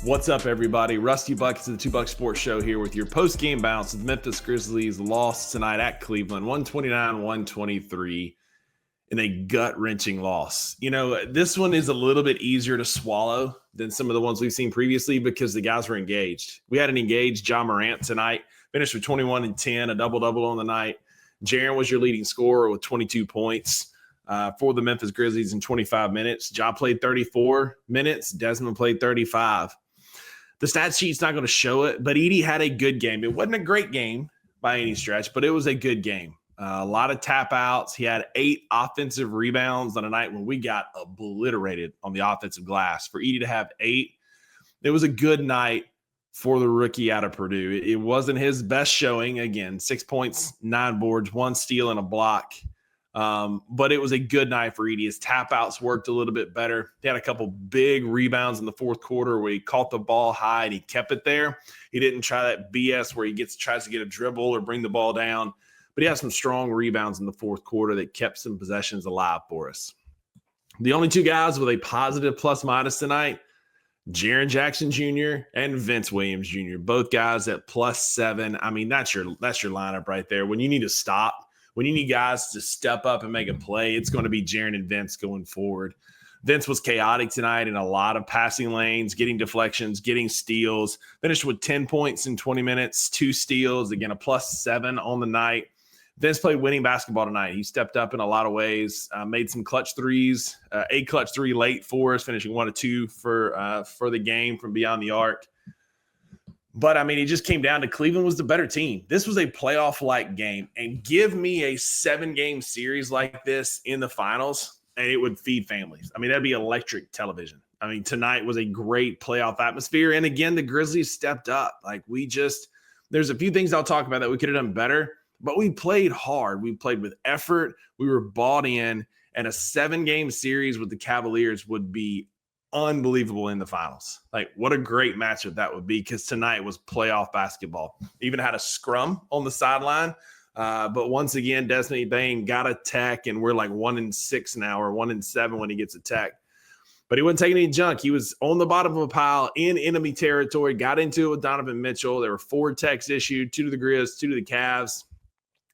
What's up, everybody? Rusty Buckets of the 2 Buck Sports Show here with your post-game bounce. The Memphis Grizzlies lost tonight at Cleveland, 129-123, in a gut-wrenching loss. You know, this one is a little bit easier to swallow than some of the ones we've seen previously because the guys were engaged. We had an engaged John Morant tonight, finished with 21 and 10, a double-double on the night. Jaren was your leading scorer with 22 points. For the Memphis Grizzlies in 25 minutes. Ja played 34 minutes. Desmond played 35. The stat sheet's not going to show it, but Edey had a good game. It wasn't a great game by any stretch, but it was a good game. A lot of tap outs. He had 8 offensive rebounds on a night when we got obliterated on the offensive glass. For Edey to have 8, it was a good night for the rookie out of Purdue. It wasn't his best showing. Again, 6 points, 9 boards, 1 steal, and a block. But it was a good night for Edey. His tap outs worked a little bit better. He had a couple big rebounds in the fourth quarter where he caught the ball high and he kept it there. He didn't try that BS where he tries to get a dribble or bring the ball down, but he had some strong rebounds in the fourth quarter that kept some possessions alive for us. The only 2 guys with a positive plus-minus tonight, Jaren Jackson Jr. and Vince Williams Jr., both guys at +7. I mean, that's your lineup right there. When you need to stop, when you need guys to step up and make a play, it's going to be Jaren and Vince going forward. Vince was chaotic tonight in a lot of passing lanes, getting deflections, getting steals. Finished with 10 points in 20 minutes, 2 steals, again, a +7 on the night. Vince played winning basketball tonight. He stepped up in a lot of ways, made some clutch threes, a clutch 3 late for us, finishing 1 of 2 for the game from beyond the arc. But, I mean, it just came down to Cleveland was the better team. This was a playoff-like game. And give me a 7-game series like this in the finals, and it would feed families. I mean, that'd be electric television. I mean, tonight was a great playoff atmosphere. And, again, the Grizzlies stepped up. Like, there's a few things I'll talk about that we could have done better. But we played hard. We played with effort. We were bought in. And a 7-game series with the Cavaliers would be unbelievable in the finals. Like, what a great matchup that would be, because tonight was playoff basketball. Even had a scrum on the sideline. But once again, Desmond Bane got a tech, and we're like 1-6 now, or 1-7 when he gets a tech. But he wasn't taking any junk. He was on the bottom of a pile in enemy territory, got into it with Donovan Mitchell. There were 4 techs issued, 2 to the Grizz, 2 to the Cavs.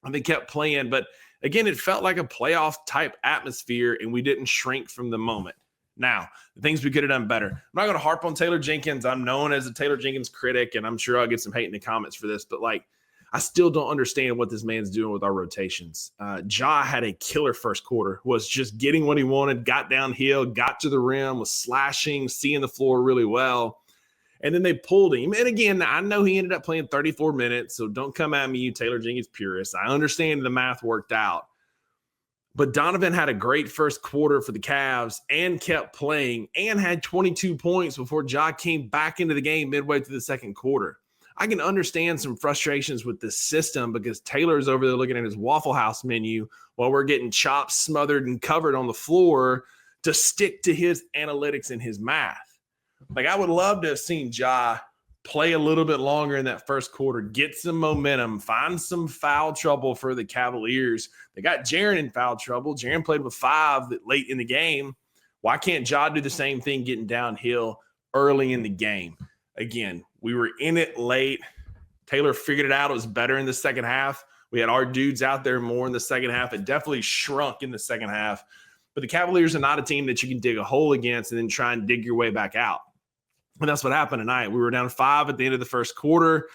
And they kept playing. But, again, it felt like a playoff-type atmosphere, and we didn't shrink from the moment. Now, the things we could have done better. I'm not going to harp on Taylor Jenkins. I'm known as a Taylor Jenkins critic, and I'm sure I'll get some hate in the comments for this. But, like, I still don't understand what this man's doing with our rotations. Ja had a killer first quarter, was just getting what he wanted, got downhill, got to the rim, was slashing, seeing the floor really well. And then they pulled him. And, again, I know he ended up playing 34 minutes, so don't come at me, you Taylor Jenkins purists. I understand the math worked out. But Donovan had a great first quarter for the Cavs and kept playing and had 22 points before Ja came back into the game midway through the second quarter. I can understand some frustrations with this system because Taylor's over there looking at his Waffle House menu while we're getting chopped, smothered, and covered on the floor to stick to his analytics and his math. Like, I would love to have seen Ja play a little bit longer in that first quarter, get some momentum, find some foul trouble for the Cavaliers. They got Jaren in foul trouble. Jaren played with 5 late in the game. Why can't Ja do the same thing getting downhill early in the game? Again, we were in it late. Taylor figured it out. It was better in the second half. We had our dudes out there more in the second half. It definitely shrunk in the second half. But the Cavaliers are not a team that you can dig a hole against and then try and dig your way back out. And that's what happened tonight. We were down 5 at the end of the first quarter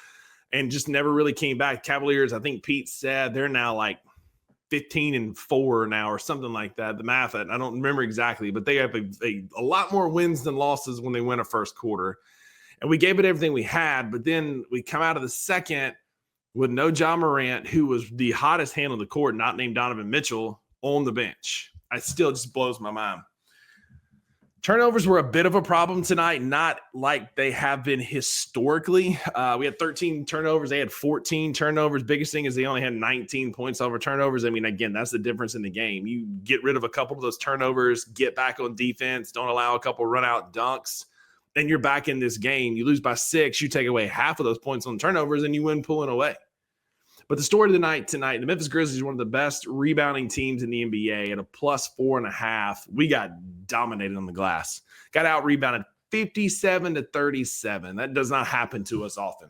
and just never really came back. Cavaliers, I think Pete said, they're now like 15-4 now or something like that. The math, I don't remember exactly, but they have a lot more wins than losses when they win a first quarter. And we gave it everything we had, but then we come out of the second with no John Morant, who was the hottest hand on the court, not named Donovan Mitchell, on the bench. It still just blows my mind. Turnovers were a bit of a problem tonight, not like they have been historically. We had 13 turnovers. They had 14 turnovers. Biggest thing is they only had 19 points over turnovers. I mean, again, that's the difference in the game. You get rid of a couple of those turnovers, get back on defense, don't allow a couple run-out dunks, and you're back in this game. You lose by 6. You take away half of those points on turnovers, and you win pulling away. But the story of the night tonight, the Memphis Grizzlies are one of the best rebounding teams in the NBA at a +4.5. We got dominated on the glass. Got out-rebounded 57-37. That does not happen to us often.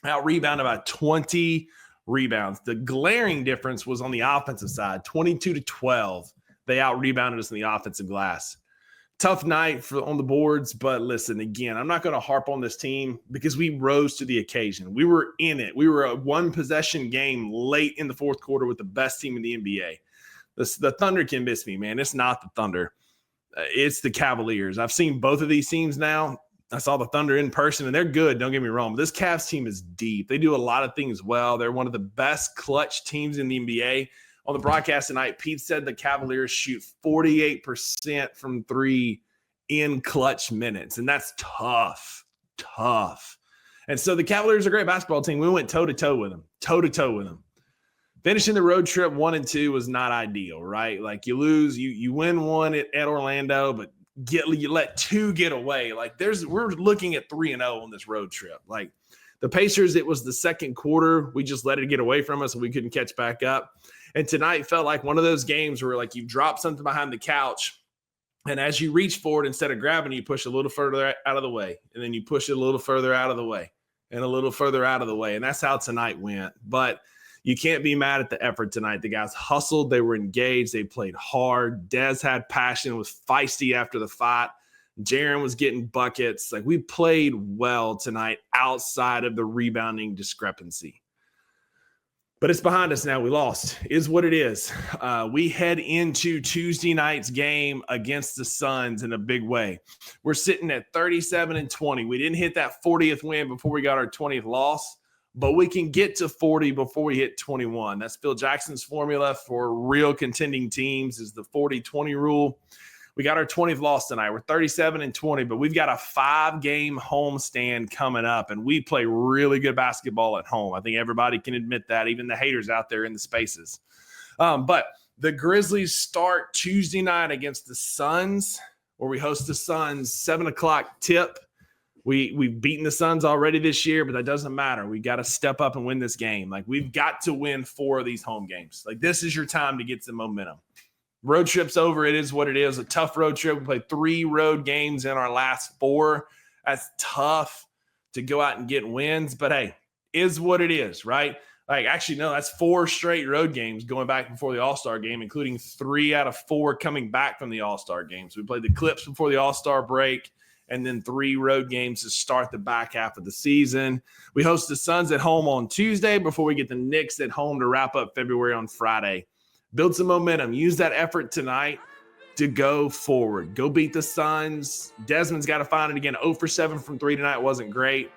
Out-rebounded by 20 rebounds. The glaring difference was on the offensive side, 22-12. They out-rebounded us in the offensive glass. Tough night on the boards, but listen, again, I'm not going to harp on this team because we rose to the occasion. We were in it. We were a one-possession game late in the fourth quarter with the best team in the NBA. The Thunder can miss me, man. It's not the Thunder. It's the Cavaliers. I've seen both of these teams now. I saw the Thunder in person, and they're good. Don't get me wrong. But this Cavs team is deep. They do a lot of things well. They're one of the best clutch teams in the NBA. On the broadcast tonight, Pete said the Cavaliers shoot 48% from three in clutch minutes, and that's tough. And so the Cavaliers are a great basketball team. We went toe-to-toe with them. Finishing the road trip 1-2 was not ideal, right? Like you lose, you win one at Orlando, but you let two get away. Like we're looking at 3-0 on this road trip. Like the Pacers, it was the second quarter. We just let it get away from us and we couldn't catch back up. And tonight felt like one of those games where like you drop something behind the couch, and as you reach for it, instead of grabbing it, you push a little further out of the way, and then you push it a little further out of the way, and a little further out of the way. And that's how tonight went. But you can't be mad at the effort tonight. The guys hustled. They were engaged. They played hard. Dez had passion, was feisty after the fight. Jaren was getting buckets. Like we played well tonight outside of the rebounding discrepancy. But it's behind us now. We lost. Is what it is. We head into Tuesday night's game against the Suns in a big way. We're sitting at 37-20. We didn't hit that 40th win before we got our 20th loss, but we can get to 40 before we hit 21. That's Phil Jackson's formula for real contending teams is the 40-20 rule. We got our 20th loss tonight. We're 37-20, but we've got a 5-game homestand coming up, and we play really good basketball at home. I think everybody can admit that, even the haters out there in the spaces. But the Grizzlies start Tuesday night against the Suns, where we host the Suns, 7 o'clock tip. We've beaten the Suns already this year, but that doesn't matter. We got to step up and win this game. Like, we've got to win 4 of these home games. Like, this is your time to get some momentum. Road trip's over. It is what it is. A tough road trip. We played 3 road games in our last 4. That's tough to go out and get wins. But, hey, is what it is, right? Like, actually, no, that's 4 straight road games going back before the All-Star game, including 3 out of 4 coming back from the All-Star game. So we played the Clips before the All-Star break, and then 3 road games to start the back half of the season. We host the Suns at home on Tuesday before we get the Knicks at home to wrap up February on Friday. Build some momentum. Use that effort tonight to go forward. Go beat the Suns. Desmond's got to find it again. 0 for 7 from 3 tonight wasn't great,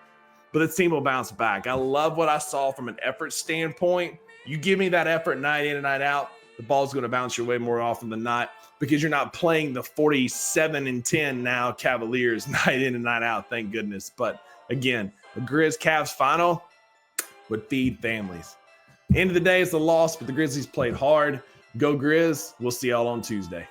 but this team will bounce back. I love what I saw from an effort standpoint. You give me that effort night in and night out, the ball's going to bounce your way more often than not because you're not playing the 47-10 now Cavaliers night in and night out, thank goodness. But again, the Grizz-Cavs final would feed families. End of the day, it's a loss, but the Grizzlies played hard. Go Grizz. We'll see y'all on Tuesday.